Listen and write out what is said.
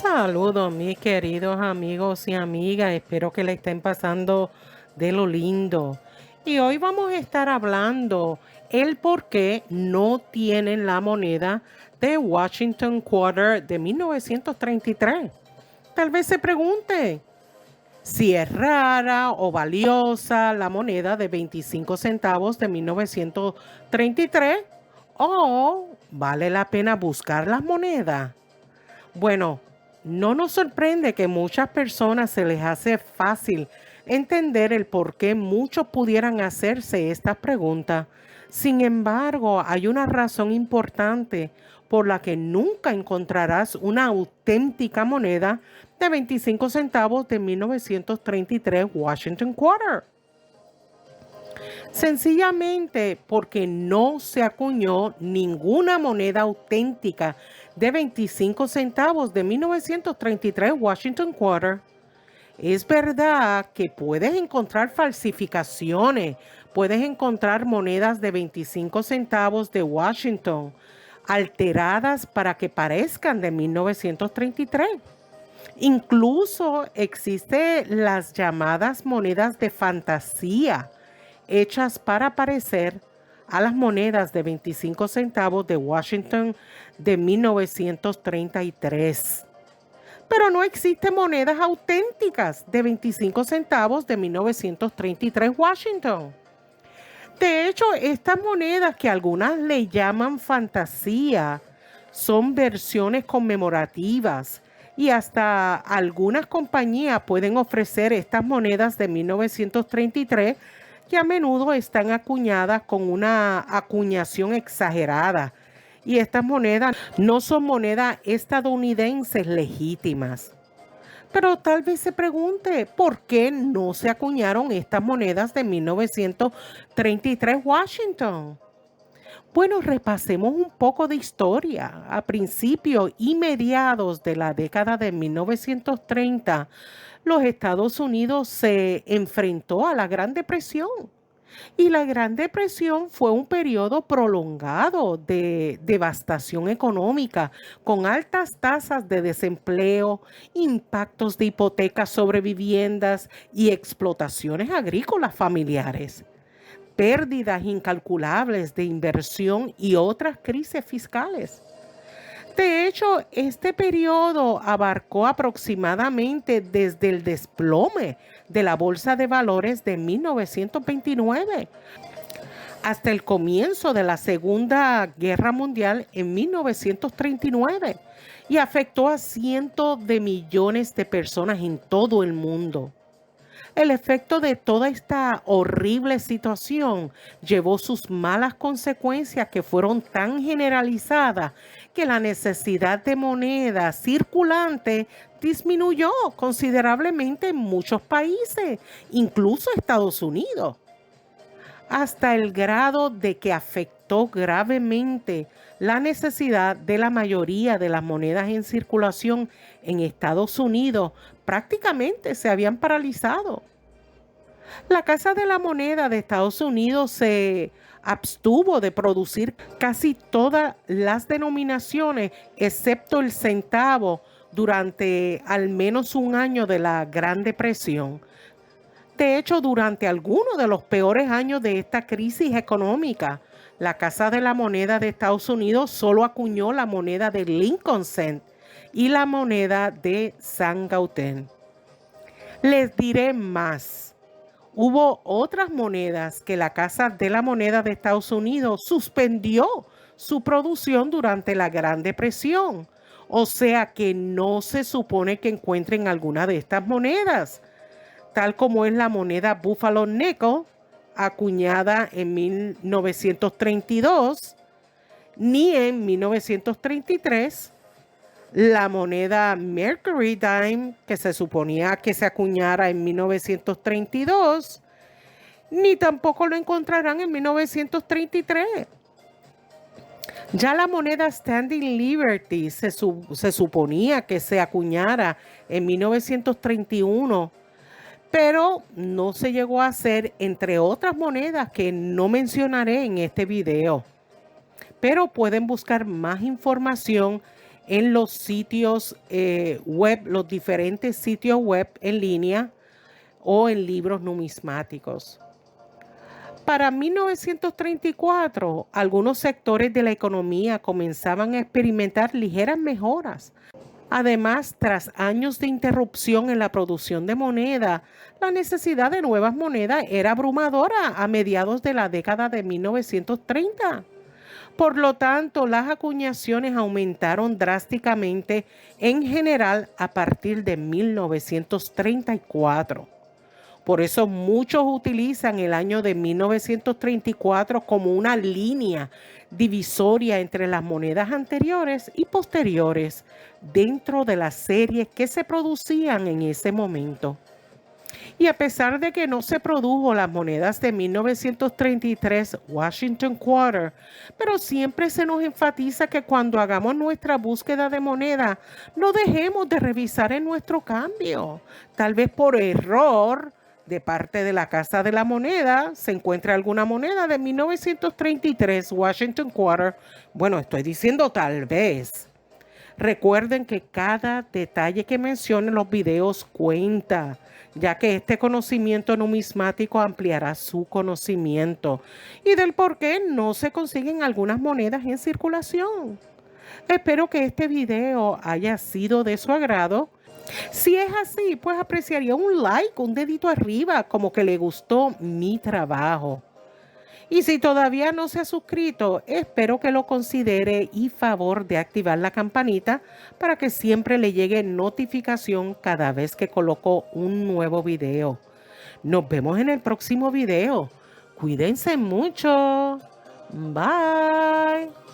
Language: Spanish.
Saludos, mis queridos amigos y amigas. Espero que le estén pasando de lo lindo. Y hoy vamos a estar hablando el por qué no tienen la moneda de Washington Quarter de 1933. Tal vez se pregunte si es rara o valiosa la moneda de 25 centavos de 1933 o vale la pena buscar las monedas. Bueno, no nos sorprende que muchas personas se les hace fácil entender el por qué muchos pudieran hacerse estas preguntas. Sin embargo, hay una razón importante por la que nunca encontrarás una auténtica moneda de 25 centavos de 1933 Washington Quarter. Sencillamente porque no se acuñó ninguna moneda auténtica de 25 centavos de 1933 Washington Quarter. Es verdad que puedes encontrar falsificaciones, puedes encontrar monedas de 25 centavos de Washington alteradas para que parezcan de 1933. Incluso existen las llamadas monedas de fantasía, hechas para parecer a las monedas de 25 centavos de Washington de 1933. Pero no existen monedas auténticas de 25 centavos de 1933 Washington. De hecho, estas monedas que algunas le llaman fantasía son versiones conmemorativas y hasta algunas compañías pueden ofrecer estas monedas de 1933 que a menudo están acuñadas con una acuñación exagerada. Y estas monedas no son monedas estadounidenses legítimas. Pero tal vez se pregunte, ¿por qué no se acuñaron estas monedas de 1933 Washington? Bueno, repasemos un poco de historia. A principios y mediados de la década de 1930, los Estados Unidos se enfrentó a la Gran Depresión. Y la Gran Depresión fue un periodo prolongado de devastación económica, con altas tasas de desempleo, impactos de hipotecas sobre viviendas y explotaciones agrícolas familiares, pérdidas incalculables de inversión y otras crisis fiscales. De hecho, este periodo abarcó aproximadamente desde el desplome de la Bolsa de Valores de 1929 hasta el comienzo de la Segunda Guerra Mundial en 1939 y afectó a cientos de millones de personas en todo el mundo. El efecto de toda esta horrible situación llevó sus malas consecuencias que fueron tan generalizadas que la necesidad de moneda circulante disminuyó considerablemente en muchos países, incluso Estados Unidos, hasta el grado de que afectó gravemente la necesidad de la mayoría de las monedas en circulación en Estados Unidos. Prácticamente se habían paralizado. La Casa de la Moneda de Estados Unidos se abstuvo de producir casi todas las denominaciones, excepto el centavo, durante al menos un año de la Gran Depresión. De hecho, durante algunos de los peores años de esta crisis económica, la Casa de la Moneda de Estados Unidos solo acuñó la moneda de Lincoln Cent y la moneda de San Gautén. Les diré más. Hubo otras monedas que la Casa de la Moneda de Estados Unidos suspendió su producción durante la Gran Depresión. O sea que no se supone que encuentren alguna de estas monedas, tal como es la moneda Buffalo Nickel, acuñada en 1932, ni en 1933, la moneda Mercury Dime, que se suponía que se acuñara en 1932, ni tampoco lo encontrarán en 1933. Ya la moneda Standing Liberty se suponía que se acuñara en 1931, pero no se llegó a hacer, entre otras monedas que no mencionaré en este video. Pero pueden buscar más información en los sitios web, los diferentes sitios web en línea o en libros numismáticos. Para 1934, algunos sectores de la economía comenzaban a experimentar ligeras mejoras. Además, tras años de interrupción en la producción de moneda, la necesidad de nuevas monedas era abrumadora a mediados de la década de 1930. Por lo tanto, las acuñaciones aumentaron drásticamente en general a partir de 1934. Por eso muchos utilizan el año de 1934 como una línea divisoria entre las monedas anteriores y posteriores dentro de las series que se producían en ese momento. Y a pesar de que no se produjo las monedas de 1933 Washington Quarter, pero siempre se nos enfatiza que cuando hagamos nuestra búsqueda de moneda, no dejemos de revisar en nuestro cambio. Tal vez por error de parte de la Casa de la Moneda se encuentre alguna moneda de 1933 Washington Quarter. Bueno, estoy diciendo tal vez. Recuerden que cada detalle que menciono en los videos cuenta, ya que este conocimiento numismático ampliará su conocimiento y del por qué no se consiguen algunas monedas en circulación. Espero que este video haya sido de su agrado. Si es así, pues apreciaría un like, un dedito arriba, como que le gustó mi trabajo. Y si todavía no se ha suscrito, espero que lo considere y favor de activar la campanita para que siempre le llegue notificación cada vez que coloco un nuevo video. Nos vemos en el próximo video. Cuídense mucho. Bye.